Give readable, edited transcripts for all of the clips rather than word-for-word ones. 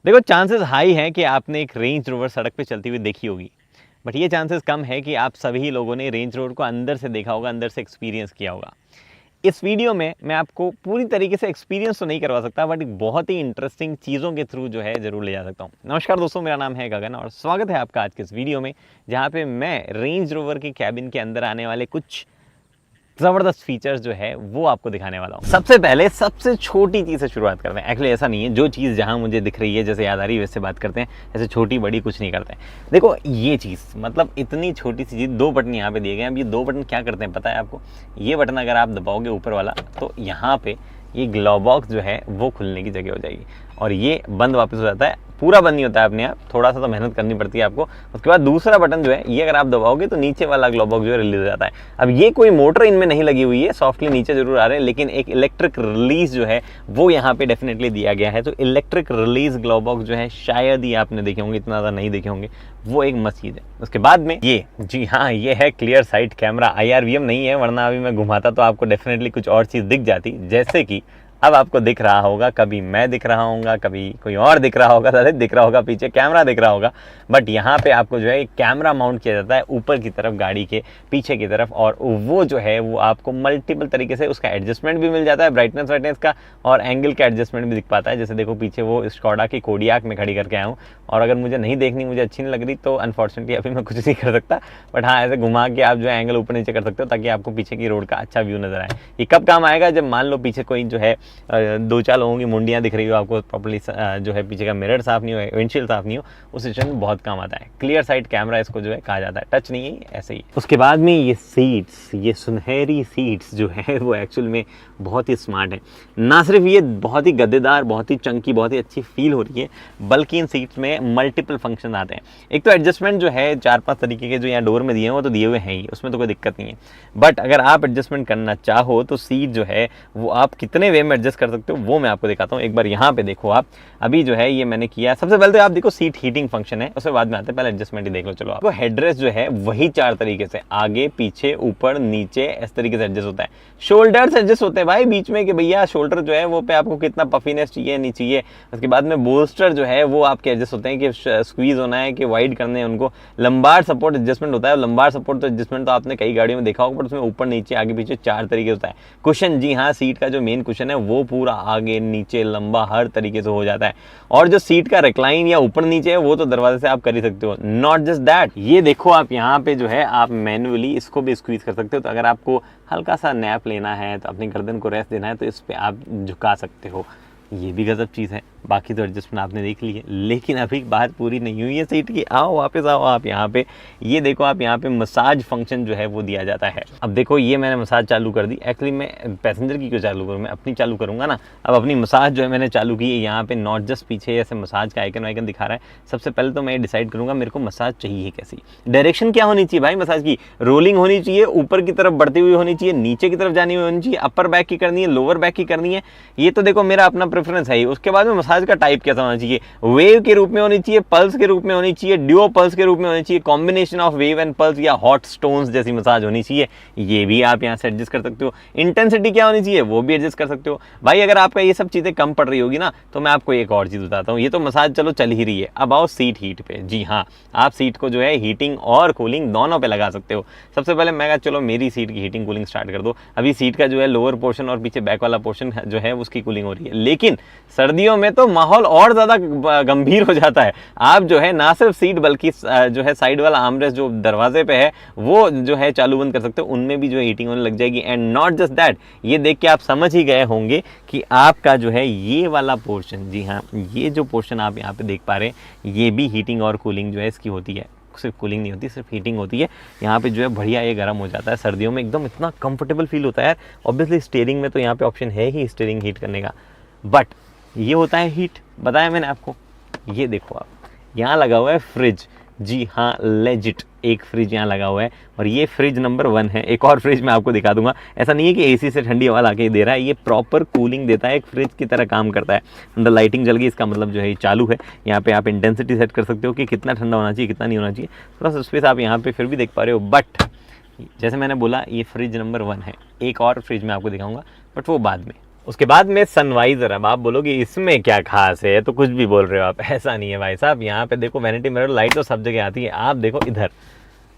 देखो chances high हैं कि आपने एक रेंज रोवर सड़क पे चलती हुई देखी होगी, बट ये चांसेस कम है कि आप सभी लोगों ने रेंज रोवर को अंदर से देखा होगा, अंदर से एक्सपीरियंस किया होगा। इस वीडियो में मैं आपको पूरी तरीके से एक्सपीरियंस तो नहीं करवा सकता, बट बहुत ही इंटरेस्टिंग चीज़ों के थ्रू जो है ज़रूर ले जा सकता हूँ। नमस्कार दोस्तों, मेरा नाम है गगन और स्वागत है आपका आज के इस वीडियो में, जहाँ पे मैं रेंज रोवर के कैबिन के अंदर आने वाले कुछ ज़बरदस्त फीचर्स जो है वो आपको दिखाने वाला हूँ। सबसे पहले सबसे छोटी चीज़ से शुरुआत करते हैं। एक्चुअली ऐसा नहीं है, जो चीज़ जहाँ मुझे दिख रही है जैसे याद आ रही है वैसे बात करते हैं, ऐसे छोटी बड़ी कुछ नहीं करते हैं। देखो ये चीज़ मतलब इतनी छोटी सी चीज़, 2 बटन यहाँ पे दिए गए हैं। अब ये 2 बटन क्या करते हैं पता है आपको? ये बटन अगर आप दबाओगे ऊपर वाला तो यहाँ पे ये ग्लव बॉक्स जो है वो खुलने की जगह हो जाएगी और ये बंद वापस हो जाता है। पूरा बंद नहीं होता है अपने आप, थोड़ा सा तो मेहनत करनी पड़ती है आपको। उसके बाद दूसरा बटन जो है ये अगर आप दबाओगे तो नीचे वाला ग्लव बॉक्स जो है रिलीज हो जाता है। अब ये कोई मोटर इनमें नहीं लगी हुई है, सॉफ्टली नीचे जरूर आ रहे हैं, लेकिन एक इलेक्ट्रिक रिलीज जो है वो यहाँ पे डेफिनेटली दिया गया है। तो इलेक्ट्रिक रिलीज ग्लव बॉक्स जो है शायद ही आपने देखे होंगे, इतना ज़्यादा नहीं देखे होंगे, वो एक मस्त चीज़ है। उसके बाद में ये, जी हाँ, ये है क्लियर साइट कैमरा। IRVM नहीं है, वरना अभी मैं घुमाता तो आपको डेफिनेटली कुछ और चीज़ दिख जाती। जैसे कि अब आपको दिख रहा होगा, कभी मैं दिख रहा हूँगा, कभी कोई और दिख रहा होगा, ललित दिख रहा होगा, पीछे कैमरा दिख रहा होगा। बट यहाँ पे आपको जो है कैमरा माउंट किया जाता है ऊपर की तरफ, गाड़ी के पीछे की तरफ, और वो जो है वो आपको मल्टीपल तरीके से उसका एडजस्टमेंट भी मिल जाता है, ब्राइटनेस वाइटनेस का, और एंगल का एडजस्टमेंट भी दिख पाता है। जैसे देखो पीछे वो स्कोडा की कोडियाक में खड़ी करके आया हूँ, और अगर मुझे नहीं देखनी, मुझे अच्छी नहीं लग रही, तो अनफॉर्चुनेटली अभी मैं कुछ नहीं कर सकता। बट हाँ, ऐसे घुमा के आप जो है एंगल ऊपर नीचे कर सकते हो ताकि आपको पीछे की रोड का अच्छा व्यू नजर आए। ये कब काम आएगा? जब मान लो पीछे कोई जो है 2-4 लोगों की मुंडियाँ दिख रही हो, आपको प्रॉपर्ली जो है पीछे का मिरर साफ नहीं हो, विंडशील्ड साफ नहीं हो, उस सिचुएशन में बहुत काम आता है। क्लियर साइट कैमरा इसको जो है कहा जाता है, टच नहीं है ऐसे ही। उसके बाद में ये सीट्स, ये सुनहरी सीट्स जो है वो एक्चुअल में बहुत ही स्मार्ट है। ना सिर्फ ये बहुत ही गद्देदार, बहुत ही चंकी, बहुत ही अच्छी फील हो रही है, बल्कि इन सीट्स में मल्टीपल फंक्शन आते हैं। एक तो एडजस्टमेंट जो है 4-5 तरीके के जो यहाँ डोर में दिए हैं वो तो दिए हुए हैं ही, उसमें तो कोई दिक्कत नहीं है। बट अगर आप एडजस्टमेंट करना चाहो तो सीट जो है वो आप कितने वे में एडजस्ट कर सकते हो वो मैं आपको दिखाता हूँ। एक बार यहाँ पे देखो आप, अभी जो है ये मैंने किया। सबसे पहले तो आप देखो सीट हीटिंग फंक्शन है, उसके बाद में आते हैं, पहले एडजस्टमेंट ही देख लो। चलो, आपको हेडरेस्ट जो है वही 4 तरीके से, आगे पीछे ऊपर नीचे, इस तरीके से एडजस्ट होता है। शोल्डर्स एडजस्ट होते हैं भाई बीच में, कि भैया शोल्डर जो है वो पे आपको कितना पफीनेस चाहिए नहीं चाहिए। उसके बाद में बोल्स्टर जो है वो आपके एडजस्ट होते हैं कि स्क्वीज होना है कि वाइड करने हैं उनको। लंबार सपोर्ट एडजस्टमेंट होता है, लंबार सपोर्ट तो एडजस्टमेंट तो आपने कई गाड़ियों में देखा होगा, बट उसमें ऊपर नीचे आगे पीछे 4 तरीके होता है। कुशन, जी हाँ, सीट का जो मेन कुशन है वो पूरा आगे नीचे लंबा हर तरीके से हो जाता है। और जो सीट का रिक्लाइन या ऊपर नीचे है वो तो दरवाजे से आप कर ही सकते हो। नॉट जस्ट दैट, ये देखो आप यहाँ पे जो है आप मैन्युअली इसको भी स्क्वीज कर सकते हो। तो अगर आपको हल्का सा नैप लेना है, तो अपनी गर्दन को रेस्ट देना है, तो इस पे आप झुका सकते हो। ये भी गजब चीज़ है। बाकी तो एडजस्टमेंट आपने देख ली है, लेकिन अभी बात पूरी नहीं हुई है सीट की। आओ वापस आओ आप यहाँ पे, ये देखो आप यहाँ पे मसाज फंक्शन जो है वो दिया जाता है। अब देखो ये मैंने मसाज चालू कर दी। एक्चुअली मैं पैसेंजर की क्यों चालू करूँ, मैं अपनी चालू करूँगा ना। अब अपनी मसाज जो है मैंने चालू की है। यहाँ पे नॉट जस्ट पीछे ऐसे मसाज का आइकन वाइकन दिखा रहा है। सबसे पहले तो मैं डिसाइड करूँगा मेरे को मसाज चाहिए कैसी, डायरेक्शन क्या होनी चाहिए भाई मसाज की। रोलिंग होनी चाहिए, ऊपर की तरफ बढ़ती हुई होनी चाहिए, नीचे की तरफ जानी हुई होनी चाहिए, अपर बैक की करनी है, लोअर बैक की करनी है। ये तो देखो मेरा अपना प्रेफरेंस है। उसके बाद में मसाज का टाइप कैसा होना चाहिए, वेव के रूप में होनी चाहिए, पल्स के रूप में होनी चाहिए, ड्यूओ पल्स के रूप में होनी चाहिए, combination of wave and pulse, या हॉट स्टोन्स जैसी मसाज होनी चाहिए। ये भी आप यहाँ से एडजस्ट कर सकते हो। इंटेंसिटी क्या होनी चाहिए वो भी एडजस्ट कर सकते हो भाई। अगर आपका ये सब चीजें कम पड़ रही होगी ना, तो मैं आपको एक और चीज बताता हूँ। ये तो मसाज चलो चल ही रही है, अब आओ सीट हीट पे। जी हाँ, आप सीट को जो है हीटिंग और कूलिंग दोनों पे लगा सकते हो। सबसे पहले मैं चलो मेरी सीट की हीटिंग कूलिंग स्टार्ट कर दो। अभी सीट का जो है लोअर पोर्शन और पीछे बैक वाला पोर्शन जो है उसकी कूलिंग हो रही है, लेकिन सर्दियों में तो माहौल और ज्यादा गंभीर हो जाता है। आप जो है ना सिर्फ सीट बल्कि जो है साइड वाला आर्मरेस्ट जो दरवाजे पे है वो जो है चालू बंद कर सकते हो, उनमें भी जो है हीटिंग होने लग जाएगी। एंड नॉट जस्ट दैट, ये देख के आप समझ ही गए होंगे कि आपका जो है ये वाला पोर्शन, जी हाँ, ये जो पोर्शन आप यहाँ पे देख पा रहे हैं, ये भी हीटिंग और कूलिंग जो है इसकी होती है। सिर्फ कूलिंग नहीं होती, सिर्फ हीटिंग होती है। यहाँ पे जो है बढ़िया ये गर्म हो जाता है सर्दियों में, एकदम इतना कंफर्टेबल फील होता है यार। ऑब्वियसली स्टीयरिंग में तो यहाँ पे ऑप्शन है ही स्टीयरिंग हीट करने का, बट ये होता है हीट, बताया मैंने आपको। ये देखो आप, यहाँ लगा हुआ है फ्रिज। जी हाँ, लेजिट एक फ्रिज यहाँ लगा हुआ है, और ये फ्रिज नंबर 1 है। एक और फ्रिज मैं आपको दिखा दूंगा। ऐसा नहीं है कि एसी से ठंडी हवा लाके दे रहा है, ये प्रॉपर कूलिंग देता है, एक फ्रिज की तरह काम करता है। अंदर लाइटिंग जल गई, इसका मतलब जो है ये चालू है। यहाँ पे आप इंटेंसिटी सेट कर सकते हो कि कितना ठंडा होना चाहिए, कितना नहीं होना चाहिए। थोड़ा सा स्पेस आप यहाँ पे फिर भी देख पा रहे हो। बट जैसे मैंने बोला, ये फ्रिज नंबर 1 है। एक और फ्रिज मैं आपको दिखाऊंगा, बट वो बाद में। उसके बाद में सनवाइजर। अब आप बोलोगे इसमें क्या खास है, तो कुछ भी बोल रहे हो आप, ऐसा नहीं है भाई साहब। यहाँ पे देखो वैनिटी मिरर लाइट तो सब जगह आती है, आप देखो इधर,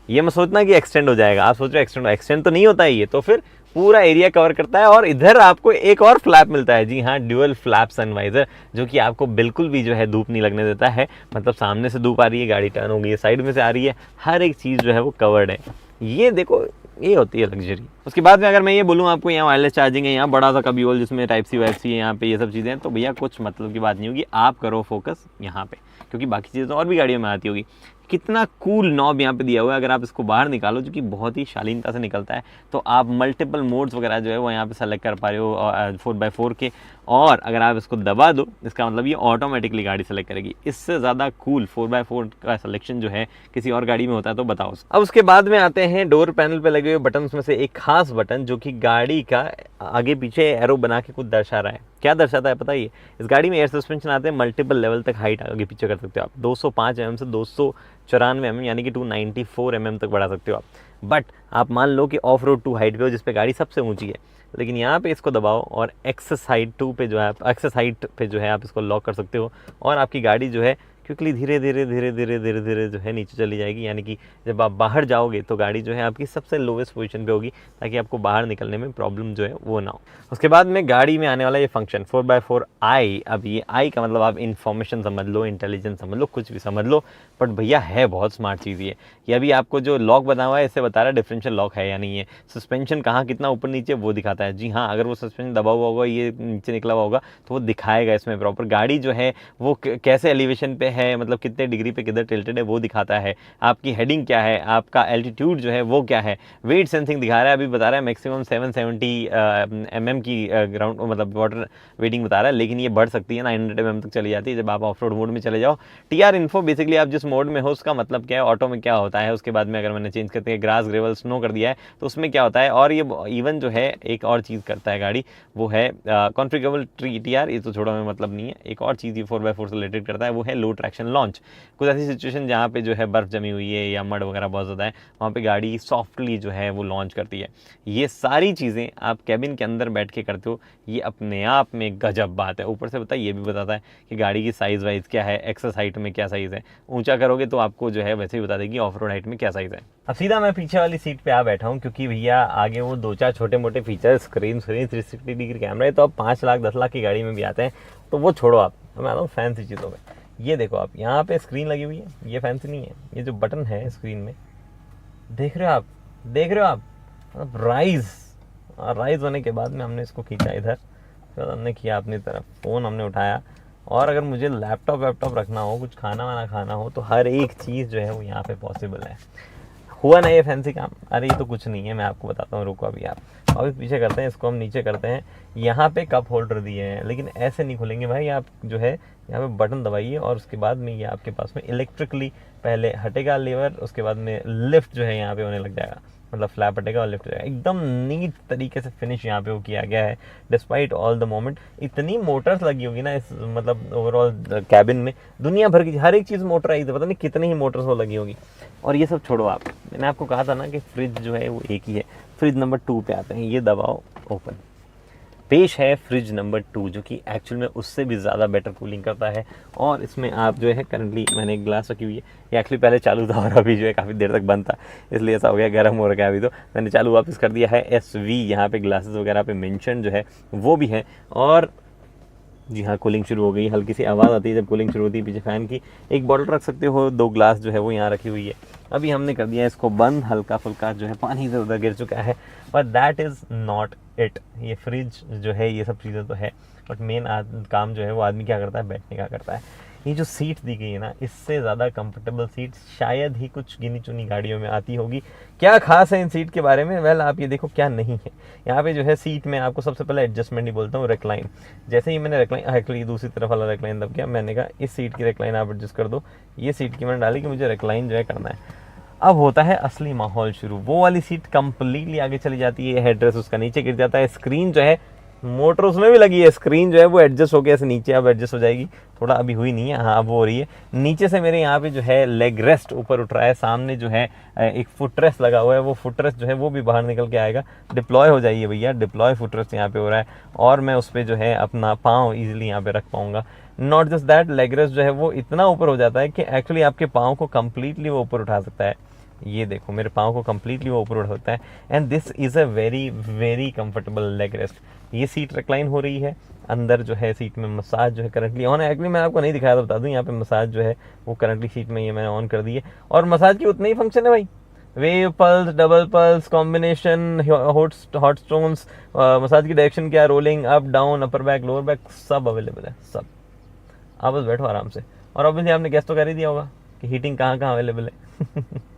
ये मत सोचना कि एक्सटेंड हो जाएगा, आप सोच रहे हो एक्सटेंड तो नहीं होता है ये, तो फिर पूरा एरिया कवर करता है। और इधर आपको एक और फ्लैप मिलता है, जी हाँ, ड्यूअल फ्लैप सनवाइजर, जो कि आपको बिल्कुल भी जो है धूप नहीं लगने देता है। मतलब सामने से धूप आ रही है, गाड़ी टर्न हो गई है, साइड में से आ रही है, हर एक चीज़ जो है वो कवर्ड है। ये देखो, ये होती है लग्जरी। उसके बाद में अगर मैं ये बोलूँ आपको, यहाँ वायरलेस चार्जिंग है, यहाँ बड़ा सा कभी होल जिसमें टाइप सी वाइप सी है, यहाँ पे ये सब चीज़ें हैं, तो भैया कुछ मतलब की बात नहीं होगी, आप करो फोकस यहाँ पे, क्योंकि बाकी चीज़ें तो और भी गाड़ियों में आती होगी। कितना कूल नॉब यहाँ पे दिया हुआ है, अगर आप इसको बाहर निकालो, जो कि बहुत ही शालीनता से निकलता है, तो आप मल्टीपल मोड्स वगैरह जो है वो यहाँ पे सेलेक्ट कर पा रहे हो 4x4 के। और अगर आप इसको दबा दो, इसका मतलब ये ऑटोमेटिकली गाड़ी सेलेक्ट करेगी। इससे ज़्यादा कूल 4x4 का सिलेक्शन जो है किसी और गाड़ी में होता है तो बताओ। अब उसके बाद में आते हैं डोर पैनल पे लगे हुए बटन में से एक खास बटन, जो कि गाड़ी का आगे पीछे एरो बना के कुछ दर्शा रहा है। क्या दर्शाता है पता है? इस गाड़ी में एयर सस्पेंशन आते हैं, मल्टीपल लेवल तक हाइट आगे पीछे कर सकते हो आप। 205 mm से 294 mm यानी कि 294 mm तक बढ़ा सकते हो आप। बट आप मान लो कि ऑफ रोड 2 हाइट पे हो, जिस पे गाड़ी सबसे ऊंची है, लेकिन यहाँ पे इसको दबाओ और एक्सेस हाइट 2 पे जो है, एक्सेस हाइट पे जो है आप इसको लॉक कर सकते हो, और आपकी गाड़ी जो है क्विकली धीरे धीरे जो है नीचे चली जाएगी। यानी कि जब आप बाहर जाओगे तो गाड़ी जो है आपकी सबसे लोवेस्ट पोजीशन पे होगी, ताकि आपको बाहर निकलने में प्रॉब्लम जो है वो ना हो। उसके बाद में गाड़ी में आने वाला ये फंक्शन 4x4 आई। अब ये आई का मतलब आप इन्फॉर्मेशन समझ लो, इंटेलिजेंस समझ लो, कुछ भी समझ लो, बट भैया है बहुत स्मार्ट चीज़ ये अभी आपको जो लॉक बना हुआ है इससे बता रहा है डिफरेंशियल लॉक है या नहीं है। सस्पेंशन कहाँ कितना ऊपर नीचे वो दिखाता है। जी हाँ, अगर वो सस्पेंशन दबा हुआ होगा, ये नीचे निकला हुआ होगा, तो वो दिखाएगा इसमें प्रॉपर। गाड़ी जो है वो कैसे एलिवेशन पे है, मतलब कितने डिग्री पे किधर टिल्टेड है वो दिखाता है। आपकी हेडिंग क्या है, आपका एल्टीट्यूड जो है वो क्या है, वेट सेंसिंग दिखा रहा है। अभी बता रहा है मैक्सिमम 770 mm की ग्राउंड मतलब वाटर वेटिंग बता रहा है, लेकिन ये बढ़ सकती है 900 mm तक चली जाती है जब आप ऑफ रोड मोड में चले जाओ। टीआर इन्फो बेसिकली आप जिस मोड में हो उसका मतलब क्या है, ऑटो में क्या होता है। उसके बाद में अगर मैंने चेंज करते हैं ग्रास ग्रेवल स्नो कर दिया है तो उसमें क्या होता है। और ये इवन जो है एक और चीज़ करता है गाड़ी, वो है कॉन्फ़िगरेबल टीआर। ये तो छोड़ो में मतलब नहीं है, एक और चीज़ ये 4x4 से रिलेटेड करता है, वो है लो ट्रैक्शन लॉन्च। कुछ ऐसी सिचुएशन जहाँ पे जो है बर्फ़ जमी हुई है या मड वगैरह बहुत ज़्यादा है, वहाँ पे गाड़ी सॉफ्टली जो है वो लॉन्च करती है। ये सारी चीज़ें आप कैबिन के अंदर बैठ के करते हो, ये अपने आप में गजब बात है। ऊपर से पता है ये भी बताता है कि गाड़ी की साइज़ वाइज क्या है, एक्सेस हाइट में क्या साइज़ है। ऊंचा करोगे तो आपको जो है वैसे ही बता देगी ऑफ रोड हाइट में क्या साइज़ है। अब सीधा मैं पीछे वाली सीट पे आ बैठा हूँ, क्योंकि भैया आगे वो 2-4 छोटे मोटे फीचर्स, स्क्रीन 360 डिग्री कैमरा है, तो अब 5 लाख 10 लाख की गाड़ी में भी आते हैं, तो वो छोड़ो आप, मैं आता हूँ फैंसी चीज़ों में। ये देखो आप, यहाँ पे स्क्रीन लगी हुई है, ये फैंसी नहीं है, ये जो बटन है स्क्रीन में, देख रहे हो आप, मतलब राइज होने के बाद में हमने इसको खींचा इधर, फिर हमने किया अपनी तरफ, फ़ोन हमने उठाया, और अगर मुझे लैपटॉप रखना हो, कुछ खाना वाना खाना हो, तो हर एक चीज़ जो है वो यहाँ पे पॉसिबल है। हुआ ना ये फैंसी काम? अरे ये तो कुछ नहीं है, मैं आपको बताता हूँ, रुको अभी आप अभी पीछे करते हैं, इसको हम नीचे करते हैं। यहाँ पे कप होल्डर दिए हैं, लेकिन ऐसे नहीं खुलेंगे भाई। आप जो है यहाँ पे बटन दबाइए और उसके बाद में ये आपके पास में इलेक्ट्रिकली पहले हटेगा लीवर, उसके बाद में लिफ्ट जो है यहाँ पे होने लग जाएगा, मतलब फ्लैप हटेगा और लिफ्ट हो जाएगा। एकदम नीट तरीके से फिनिश यहाँ पे वो किया गया है, डिस्पाइट ऑल द मोमेंट। इतनी मोटर्स लगी होगी ना इस मतलब ओवरऑल कैबिन में, दुनिया भर की हर एक चीज़ मोटराइज है, पता नहीं कितनी ही मोटर्स वो लगी होगी। और ये सब छोड़ो आप, मैंने आपको कहा था ना कि फ्रिज जो है वो एक ही है। फ्रिज नंबर 2 पे आते हैं, ये दबाओ, ओपन। पेश है फ्रिज नंबर 2, जो कि एक्चुअल में उससे भी ज़्यादा बेटर कूलिंग करता है। और इसमें आप जो है करंटली मैंने एक ग्लास रखी हुई है, ये एक्चुअली पहले चालू था और अभी जो है काफ़ी देर तक बंद था, इसलिए ऐसा हो गया, गर्म हो रखा है अभी। तो मैंने चालू वापस कर दिया है। SV यहाँ पे ग्लासेस वगैरह पे मेंशन जो है वो भी है। और जी हाँ, कूलिंग शुरू हो गई, हल्की सी आवाज़ आती है जब कूलिंग शुरू होती है पीछे फ़ैन की। एक बॉटल रख सकते हो, 2 ग्लास जो है वो यहाँ रखी हुई है। अभी हमने कर दिया इसको बंद, हल्का फुल्का जो है पानी इधर उधर गिर चुका है, but that is not it. ये फ्रिज जो है ये सब चीज़ें तो है, बट मेन काम जो है वो आदमी क्या करता है, बैठने का करता है। ये जो सीट दी गई है ना, इससे ज़्यादा कंफर्टेबल सीट शायद ही कुछ गिनी चुनी गाड़ियों में आती होगी। क्या खास है इन सीट के बारे में? वेल आप ये देखो क्या नहीं है। यहाँ पे जो है सीट में आपको सबसे पहले एडजस्टमेंट ही बोलता हूँ, रेक्लाइन। जैसे ही मैंने रेक्लाइन, एक्चुअली दूसरी तरफ वाला रेक्लाइन दब गया, मैंने कहा इस सीट की रेक्लाइन आप एडजस्ट कर दो। ये सीट की मैंने डाली कि मुझे रेक्लाइन जो है करना है। अब होता है असली माहौल शुरू। वो वाली सीट कंप्लीटली आगे चली जाती है, हेडरेस्ट उसका नीचे गिर जाता है, स्क्रीन जो है मोटर उसमें भी लगी है, स्क्रीन जो है वो एडजस्ट होकर ऐसे नीचे अब एडजस्ट हो जाएगी, थोड़ा अभी हुई नहीं है, हाँ अब वो हो रही है। नीचे से मेरे यहाँ पे जो है लेग रेस्ट ऊपर उठ रहा है, सामने जो है एक फुट रेस्ट लगा हुआ है, वो फुट रेस्ट जो है वो भी बाहर निकल के आएगा, डिप्लॉय हो जाइए भैया, डिप्लॉय फुट रेस्ट यहाँ पे हो रहा है, और मैं उस पर जो है अपना पाँव ईजिली यहाँ पे रख पाऊंगा। Not just that, leg rest जो है वो इतना ऊपर हो जाता है कि एक्चुअली आपके पाँव को कम्प्लीटली वो ऊपर उठा सकता है। ये देखो मेरे पाँव को कम्प्लीटली वो ऊपर उठा सकता है, and this is a very very comfortable leg rest. ये सीट रिक्लाइन हो रही है, अंदर जो है सीट में मसाज जो है करंटली ऑन है, एक्चुअली मैं आपको नहीं दिखाया, तो बता दूं यहाँ पे मसाज जो है वो करंटली सीट में ये मैंने ऑन कर दी है, और मसाज की उतना ही फंक्शन है भाई, wave pulse, double pulse, combination, hot stones, massage की डायरेक्शन क्या, rolling up down, upper back, lower back, सब अवेलेबल है, सब। आप बस बैठो आराम से, और ऑब्वियसली आपने गेस तो कर ही दिया होगा कि हीटिंग कहाँ कहाँ अवेलेबल है।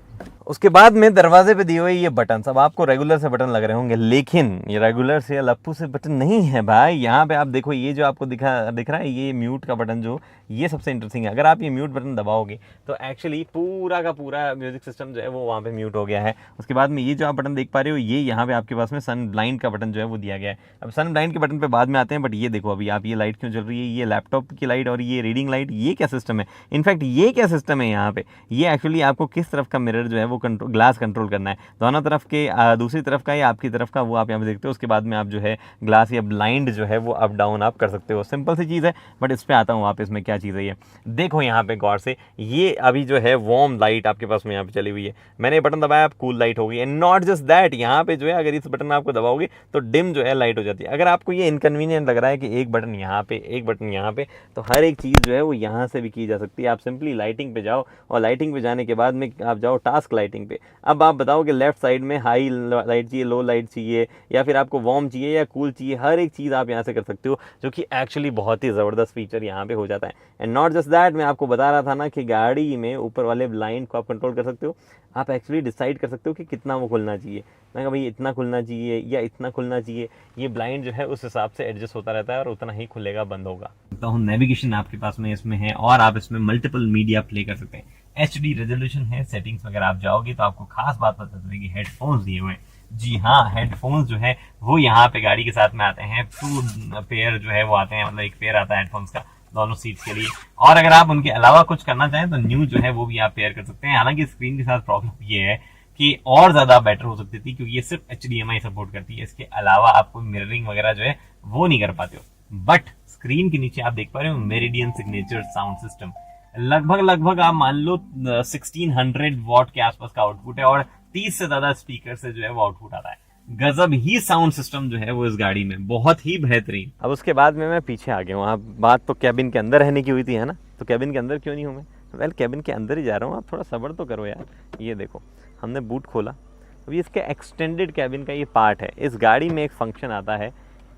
उसके बाद में दरवाजे पे दिए हुए ये बटन, अब आपको रेगुलर से बटन लग रहे होंगे, लेकिन ये रेगुलर से या लप्पू से बटन नहीं है भाई। यहाँ पे आप देखो, ये जो आपको दिख रहा है ये म्यूट का बटन, जो ये सबसे इंटरेस्टिंग है। अगर आप ये म्यूट बटन दबाओगे तो एक्चुअली पूरा का पूरा म्यूजिक सिस्टम जो है वो वहाँ पे म्यूट हो गया है। उसके बाद में ये जो आप बटन देख पा रहे हो, ये यहाँ पे आपके पास में सन ब्लाइंड का बटन जो है वो दिया गया है। अब सन ब्लाइंड के बटन पे बाद में आते हैं, बट ये देखो अभी आप ये लाइट क्यों जल रही है, ये लैपटॉप की लाइट और ये रीडिंग लाइट, ये क्या सिस्टम है, इनफैक्ट ये क्या सिस्टम है यहाँ पे, ये एक्चुअली आपको किस तरफ का मिरर जो है वो ग्लास कंट्रोल करना है, दोनों तरफ के, दूसरी तरफ का या आपकी तरफ का, वो आप यहाँ पे देखते हो। उसके बाद में आप जो है ग्लास या ब्लाइंड जो है वो अप डाउन आप कर सकते हो, सिंपल सी चीज़ है। बट इस पे आता हूँ, आप इसमें क्या चीज़ है ये देखो यहाँ पे गौर से, ये अभी जो है वार्म लाइट आपके पास में यहाँ पे चली हुई है, मैंने बटन दबाया आप कूल लाइट हो गई। एंड नॉट जस्ट दैट, यहाँ पे जो है अगर इस बटन आपको दबाओगे तो डिम जो है लाइट हो जाती है। अगर आपको ये इनकन्वीनियंट लग रहा है कि एक बटन यहाँ पे एक बटन यहाँ पे, तो हर एक चीज़ जो है वो यहाँ से भी की जा सकती है। आप सिंपली लाइटिंग पे जाओ, और लाइटिंग पे जाने के बाद में आप जाओ टास्क लाइटिंग पे। अब आप बताओ कि लेफ्ट साइड में हाई लाइट चाहिए, लो लाइट चाहिए, या फिर आपको वार्म चाहिए या कूल चाहिए, हर एक चीज़ आप यहाँ से कर सकते हो, जो कि एक्चुअली बहुत ही ज़बरदस्त फीचर यहाँ पे हो जाता है। एंड नॉट जस्ट दैट, मैं आपको बता रहा था ना कि गाड़ी में ऊपर वाले लाइन को आप कंट्रोल कर सकते हो, आप एक्चुअली डिसाइड कर सकते हो कि कितना वो खुलना चाहिए। मैं कहा भाई इतना खुलना चाहिए या इतना खुलना चाहिए, ये ब्लाइंड जो है उस हिसाब से एडजस्ट होता रहता है और उतना ही खुलेगा बंद होगा। तो नेविगेशन आपके पास में इसमें है, और आप इसमें मल्टीपल मीडिया प्ले कर सकते हैं। HD रेजोल्यूशन है। सेटिंग्स वगैरह आप जाओगे तो आपको खास बात पता चलेगी, हेडफोन्स दिए हुए हैं। जी हाँ, हेडफोन्स जो है वो यहाँ पे गाड़ी के साथ में आते हैं, 2 पेयर जो है वो आते हैं, मतलब एक पेयर आता है हेडफोन्स का दोनों सीट्स के लिए। और अगर आप उनके अलावा कुछ करना चाहें तो न्यू जो है वो भी आप पेयर कर सकते हैं। हालांकि स्क्रीन के साथ प्रॉब्लम ये है कि और ज्यादा बेटर हो सकती थी, क्योंकि ये सिर्फ HDMI सपोर्ट करती है, इसके अलावा आप कोई मिररिंग वगैरह जो है वो नहीं कर पाते हो। बट स्क्रीन के नीचे आप देख पा रहे हो मेरिडियन सिग्नेचर साउंड सिस्टम, लगभग आप मान लो 1600 वॉट के आसपास का आउटपुट है, और 30 से ज्यादा स्पीकर से जो है वो आउटपुट आता है। गजब ही साउंड सिस्टम जो है वो इस गाड़ी में, बहुत ही बेहतरीन। अब उसके बाद में मैं पीछे आ गया हूँ, बात तो कैबिन के अंदर रहने की हुई थी, है ना, तो कैबिन के अंदर क्यों नहीं हूँ मैं, वेल कैबिन के अंदर ही जा रहा हूँ, आप थोड़ा सब्र तो करो यार। ये देखो हमने बूट खोला, अभी इसके एक्सटेंडेड कैबिन का ये पार्ट है। इस गाड़ी में एक फंक्शन आता है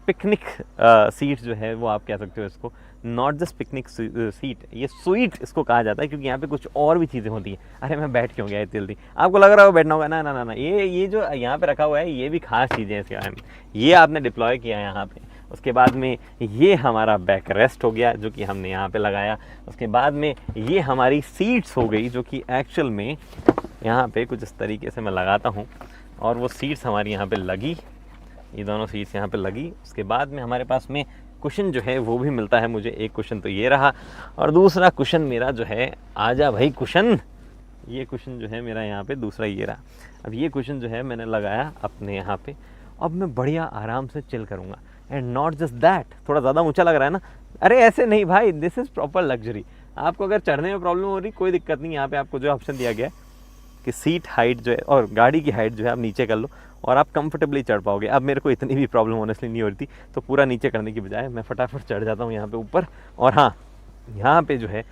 पिकनिक सीट जो है वो आप कह सकते हो इसको, नॉट जस्ट पिकनिक सीट, ये स्वीट इसको कहा जाता है, क्योंकि यहाँ पे कुछ और भी चीज़ें होती हैं। अरे मैं बैठ क्यों गया इतनी जल्दी, आपको लग रहा है बैठना होगा, ना ना ना ना, ये जो यहाँ पे रखा हुआ है ये भी खास चीज़ें हैं इसके बारे में, ये आपने डिप्लॉय किया है यहाँ पे। उसके बाद में ये हमारा बैक रेस्ट हो गया जो कि हमने यहाँ पे लगाया। उसके बाद में ये हमारी सीट्स हो गई, जो कि एक्चुअल में यहाँ पे कुछ इस तरीके से मैं लगाता हूँ, और वो सीट्स हमारी यहाँ पे लगी, ये दोनों सीट्स यहाँ पे लगी। उसके बाद में हमारे पास में कुशन जो है वो भी मिलता है मुझे, एक कुशन तो ये रहा, और दूसरा कुशन मेरा जो है, आजा भाई कुशन, ये कुशन जो है मेरा यहाँ पे दूसरा ये रहा। अब ये कुशन जो है मैंने लगाया अपने यहाँ पे, अब मैं बढ़िया आराम से चिल करूँगा। एंड नॉट जस्ट दैट, थोड़ा ज़्यादा ऊँचा लग रहा है ना, अरे ऐसे नहीं भाई, दिस इज़ प्रॉपर लग्जरी। आपको अगर चढ़ने में प्रॉब्लम हो रही, कोई दिक्कत नहीं, यहाँ पे आपको जो ऑप्शन दिया गया है कि सीट हाइट जो है और गाड़ी की हाइट जो है आप नीचे कर लो और आप कंफर्टेबली चढ़ पाओगे। अब मेरे को इतनी भी प्रॉब्लम ऑनेस्टली नहीं हो रही थी, तो पूरा नीचे करने की बजाय मैं फटाफट चढ़ जाता हूँ यहाँ पे ऊपर। और हाँ, यहाँ पे जो है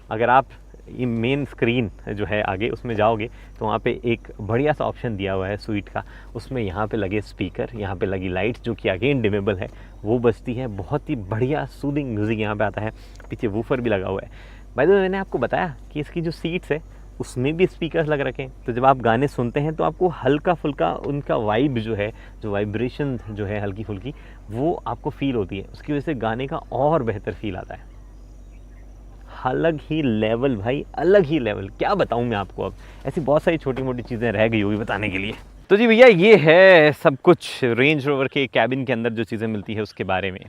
अगर आप ये मेन स्क्रीन जो है आगे उसमें जाओगे तो वहाँ पे एक बढ़िया सा ऑप्शन दिया हुआ है स्वीट का, उसमें यहाँ पे लगे स्पीकर, यहाँ पे लगी लाइट जो कि अगेन डिमेबल है, वो बजती है, बहुत ही बढ़िया सूदिंग म्यूज़िक यहाँ पे आता है, पीछे वूफर भी लगा हुआ है। बाय द वे मैंने आपको बताया कि इसकी जो सीट्स है उसमें भी स्पीकर्स लग रखे हैं, तो जब आप गाने सुनते हैं तो आपको हल्का फुल्का उनका वाइब जो है, जो वाइब्रेशन जो है हल्की फुल्की, वो आपको फील होती है, उसकी वजह से गाने का और बेहतर फील आता है। अलग ही लेवल भाई, अलग ही लेवल, क्या बताऊं मैं आपको। अब ऐसी बहुत सारी छोटी मोटी चीज़ें रह गई होगी बताने के लिए। तो जी भैया, ये है सब कुछ रेंज रोवर के कैबिन के अंदर जो चीज़ें मिलती है उसके बारे में।